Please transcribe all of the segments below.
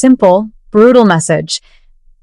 simple, brutal message: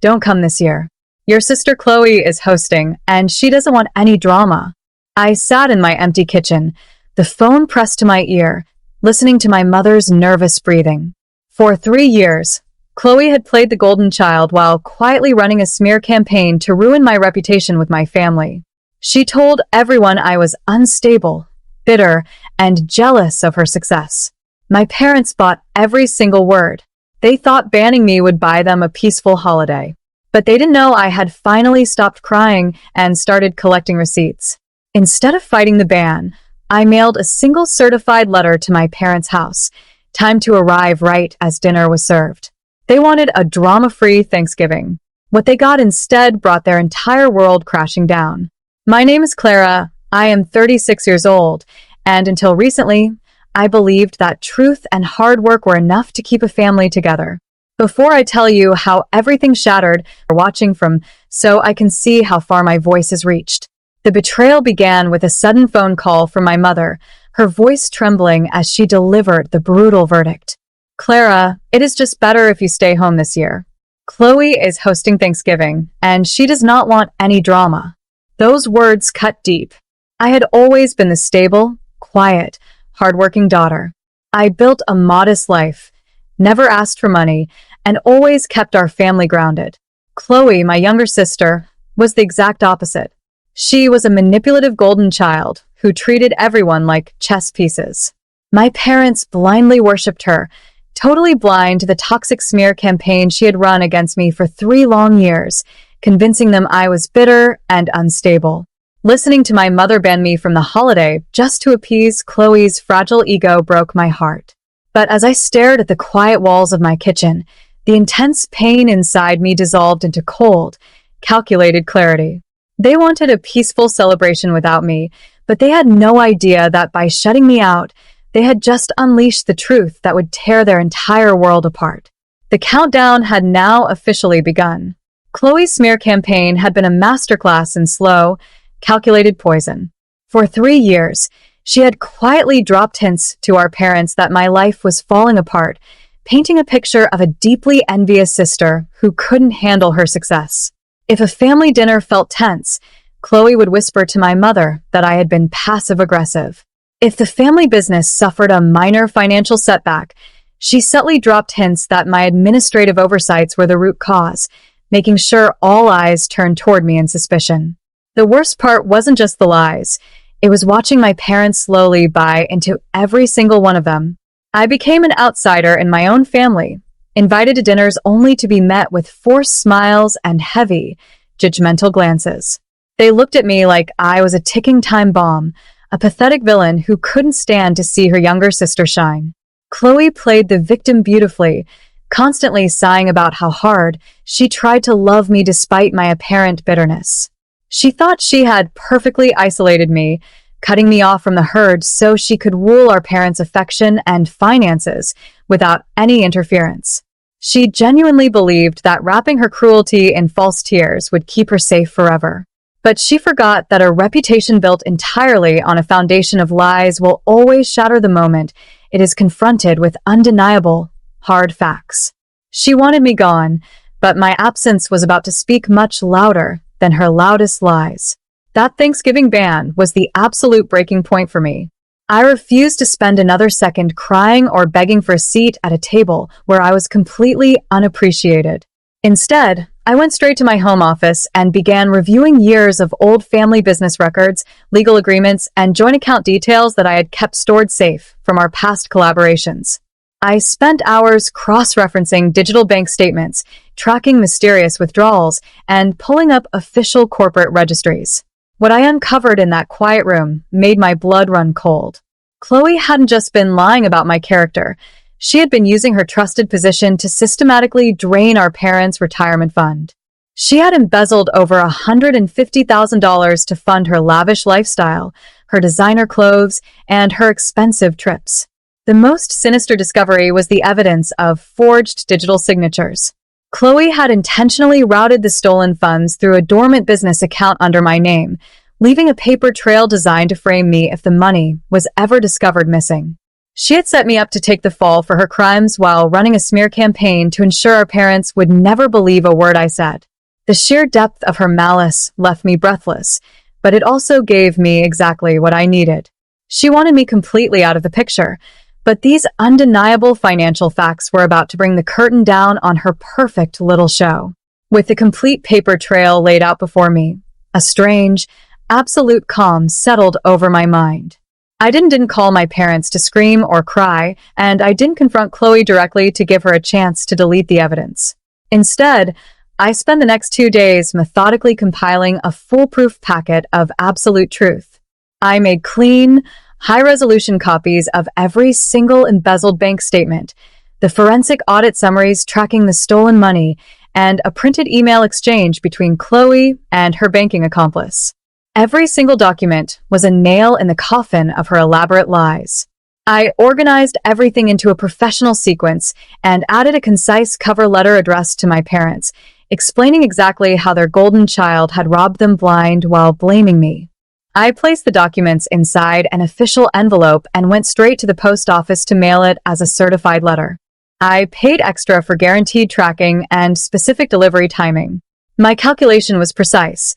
"Don't come this year. Your sister Chloe is hosting, and she doesn't want any drama." I sat in my empty kitchen, the phone pressed to my ear, listening to my mother's nervous breathing. For 3 years, Chloe had played the golden child while quietly running a smear campaign to ruin my reputation with my family. She told everyone I was unstable, bitter, and jealous of her success. My parents bought every single word. They thought banning me would buy them a peaceful holiday. But they didn't know I had finally stopped crying and started collecting receipts. Instead of fighting the ban, I mailed a single certified letter to my parents' house, timed to arrive right as dinner was served. They wanted a drama-free Thanksgiving. What they got instead brought their entire world crashing down. My name is Clara, I am 36 years old, and until recently, I believed that truth and hard work were enough to keep a family together. Before I tell you how everything shattered, you're watching from so I can see how far my voice has reached. The betrayal began with a sudden phone call from my mother, her voice trembling as she delivered the brutal verdict. "Clara, it is just better if you stay home this year. Chloe is hosting Thanksgiving, and she does not want any drama." Those words cut deep. I had always been the stable, quiet, hardworking daughter. I built a modest life, never asked for money, and always kept our family grounded. Chloe, my younger sister, was the exact opposite. She was a manipulative golden child who treated everyone like chess pieces. My parents blindly worshipped her, totally blind to the toxic smear campaign she had run against me for 3 long years, convincing them I was bitter and unstable. Listening to my mother ban me from the holiday just to appease Chloe's fragile ego broke my heart. But as I stared at the quiet walls of my kitchen, the intense pain inside me dissolved into cold, calculated clarity. They wanted a peaceful celebration without me, but they had no idea that by shutting me out, they had just unleashed the truth that would tear their entire world apart. The countdown had now officially begun. Chloe's smear campaign had been a masterclass in slow, calculated poison. For 3 years, she had quietly dropped hints to our parents that my life was falling apart, painting a picture of a deeply envious sister who couldn't handle her success. If a family dinner felt tense, Chloe would whisper to my mother that I had been passive-aggressive. If the family business suffered a minor financial setback, she subtly dropped hints that my administrative oversights were the root cause, making sure all eyes turned toward me in suspicion. The worst part wasn't just the lies. It was watching my parents slowly buy into every single one of them. I became an outsider in my own family, invited to dinners only to be met with forced smiles and heavy, judgmental glances. They looked at me like I was a ticking time bomb, a pathetic villain who couldn't stand to see her younger sister shine. Chloe played the victim beautifully, constantly sighing about how hard she tried to love me despite my apparent bitterness. She thought she had perfectly isolated me, cutting me off from the herd so she could rule our parents' affection and finances without any interference. She genuinely believed that wrapping her cruelty in false tears would keep her safe forever. But she forgot that a reputation built entirely on a foundation of lies will always shatter the moment it is confronted with undeniable, hard facts. She wanted me gone, but my absence was about to speak much louder than her loudest lies. That Thanksgiving ban was the absolute breaking point for me. I refused to spend another second crying or begging for a seat at a table where I was completely unappreciated. Instead, I went straight to my home office and began reviewing years of old family business records, legal agreements, and joint account details that I had kept stored safe from our past collaborations. I spent hours cross-referencing digital bank statements, tracking mysterious withdrawals, and pulling up official corporate registries. What I uncovered in that quiet room made my blood run cold. Chloe hadn't just been lying about my character. She had been using her trusted position to systematically drain our parents' retirement fund. She had embezzled over $150,000 to fund her lavish lifestyle, her designer clothes, and her expensive trips. The most sinister discovery was the evidence of forged digital signatures. Chloe had intentionally routed the stolen funds through a dormant business account under my name, leaving a paper trail designed to frame me if the money was ever discovered missing. She had set me up to take the fall for her crimes while running a smear campaign to ensure our parents would never believe a word I said. The sheer depth of her malice left me breathless, but it also gave me exactly what I needed. She wanted me completely out of the picture, but these undeniable financial facts were about to bring the curtain down on her perfect little show. With the complete paper trail laid out before me, a strange, absolute calm settled over my mind. I didn't call my parents to scream or cry, and I didn't confront Chloe directly to give her a chance to delete the evidence. Instead, I spent the next 2 days methodically compiling a foolproof packet of absolute truth. I made clean, high-resolution copies of every single embezzled bank statement, the forensic audit summaries tracking the stolen money, and a printed email exchange between Chloe and her banking accomplice. Every single document was a nail in the coffin of her elaborate lies. I organized everything into a professional sequence and added a concise cover letter addressed to my parents, explaining exactly how their golden child had robbed them blind while blaming me. I placed the documents inside an official envelope and went straight to the post office to mail it as a certified letter. I paid extra for guaranteed tracking and specific delivery timing. My calculation was precise.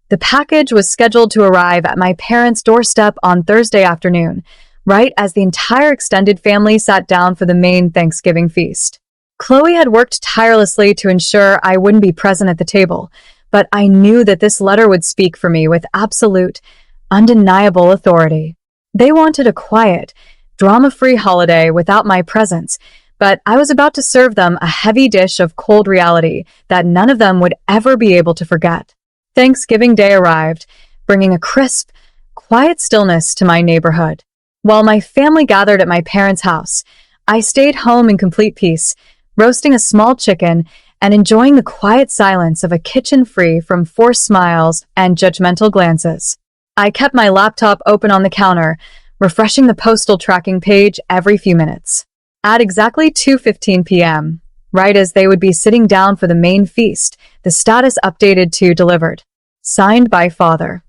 The package was scheduled to arrive at my parents' doorstep on Thursday afternoon, right as the entire extended family sat down for the main Thanksgiving feast. Chloe had worked tirelessly to ensure I wouldn't be present at the table, but I knew that this letter would speak for me with absolute, undeniable authority. They wanted a quiet, drama-free holiday without my presence, but I was about to serve them a heavy dish of cold reality that none of them would ever be able to forget. Thanksgiving Day arrived, bringing a crisp, quiet stillness to my neighborhood. While my family gathered at my parents' house, I stayed home in complete peace, roasting a small chicken and enjoying the quiet silence of a kitchen free from forced smiles and judgmental glances. I kept my laptop open on the counter, refreshing the postal tracking page every few minutes. At exactly 2:15 p.m., right as they would be sitting down for the main feast, the status updated to delivered. Signed by Father.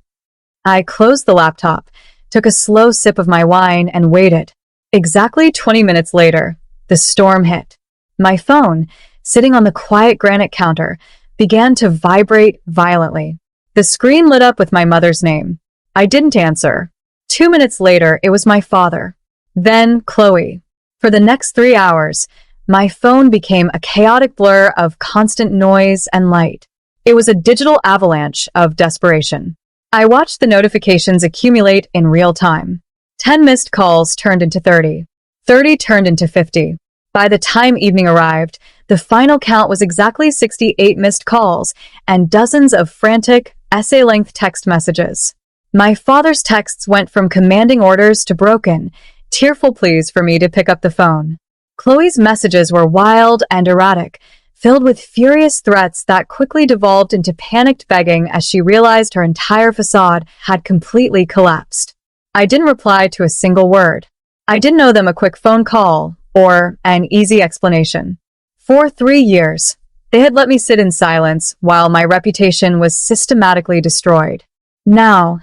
I closed the laptop, took a slow sip of my wine, and waited. Exactly 20 minutes later, the storm hit. My phone, sitting on the quiet granite counter, began to vibrate violently. The screen lit up with my mother's name. I didn't answer. 2 minutes later, it was my father. Then Chloe. For the next 3 hours, my phone became a chaotic blur of constant noise and light. It was a digital avalanche of desperation. I watched the notifications accumulate in real time. 10 missed calls turned into 30. 30 turned into 50. By the time evening arrived, the final count was exactly 68 missed calls and dozens of frantic, essay-length text messages. My father's texts went from commanding orders to broken, tearful pleas for me to pick up the phone. Chloe's messages were wild and erratic, filled with furious threats that quickly devolved into panicked begging as she realized her entire facade had completely collapsed. I didn't reply to a single word. I didn't owe them a quick phone call or an easy explanation. For 3 years, they had let me sit in silence while my reputation was systematically destroyed. Now,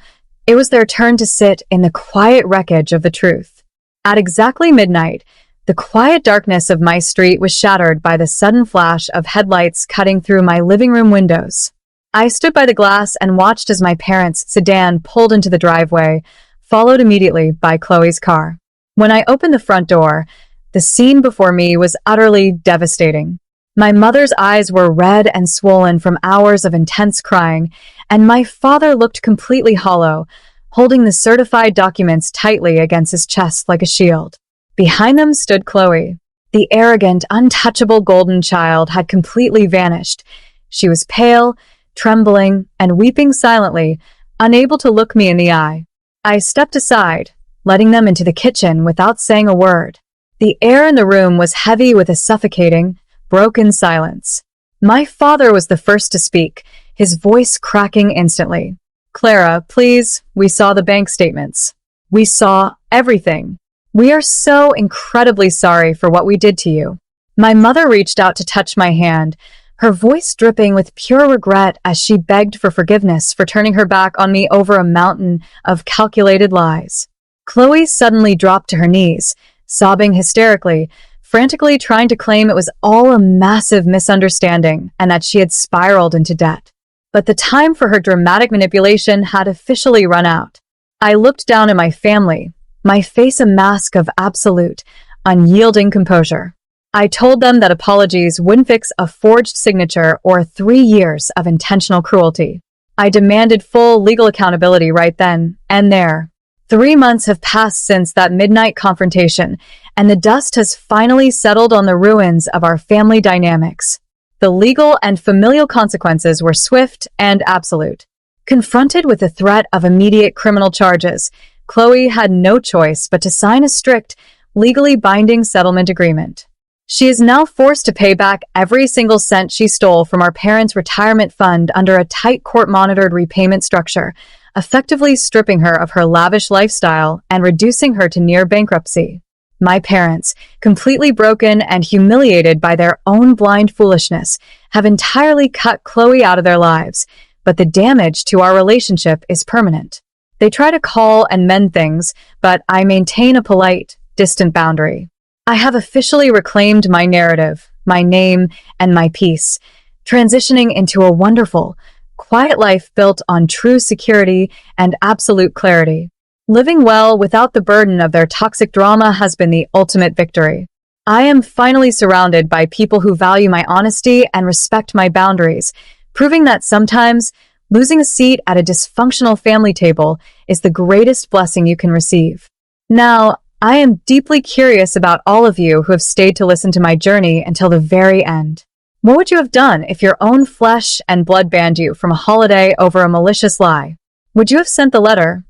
it was their turn to sit in the quiet wreckage of the truth. At exactly midnight, the quiet darkness of my street was shattered by the sudden flash of headlights cutting through my living room windows. I stood by the glass and watched as my parents' sedan pulled into the driveway, followed immediately by Chloe's car. When I opened the front door, the scene before me was utterly devastating. My mother's eyes were red and swollen from hours of intense crying, and my father looked completely hollow, holding the certified documents tightly against his chest like a shield. Behind them stood Chloe. The arrogant, untouchable golden child had completely vanished. She was pale, trembling, and weeping silently, unable to look me in the eye. I stepped aside, letting them into the kitchen without saying a word. The air in the room was heavy with a suffocating, broken silence. My father was the first to speak, his voice cracking instantly. "Clara, please, we saw the bank statements. We saw everything. We are so incredibly sorry for what we did to you." My mother reached out to touch my hand, her voice dripping with pure regret as she begged for forgiveness for turning her back on me over a mountain of calculated lies. Chloe suddenly dropped to her knees, sobbing hysterically, frantically trying to claim it was all a massive misunderstanding and that she had spiraled into debt. But the time for her dramatic manipulation had officially run out. I looked down at my family, my face a mask of absolute, unyielding composure. I told them that apologies wouldn't fix a forged signature or 3 years of intentional cruelty. I demanded full legal accountability right then and there. 3 months have passed since that midnight confrontation, and the dust has finally settled on the ruins of our family dynamics. The legal and familial consequences were swift and absolute. Confronted with the threat of immediate criminal charges, Chloe had no choice but to sign a strict, legally binding settlement agreement. She is now forced to pay back every single cent she stole from our parents' retirement fund under a tight court-monitored repayment structure, effectively stripping her of her lavish lifestyle and reducing her to near bankruptcy. My parents, completely broken and humiliated by their own blind foolishness, have entirely cut Chloe out of their lives, but the damage to our relationship is permanent. They try to call and mend things, but I maintain a polite, distant boundary. I have officially reclaimed my narrative, my name, and my peace, transitioning into a wonderful, quiet life built on true security and absolute clarity. Living well without the burden of their toxic drama has been the ultimate victory. I am finally surrounded by people who value my honesty and respect my boundaries, proving that sometimes losing a seat at a dysfunctional family table is the greatest blessing you can receive. Now, I am deeply curious about all of you who have stayed to listen to my journey until the very end. What would you have done if your own flesh and blood banned you from a holiday over a malicious lie? Would you have sent the letter,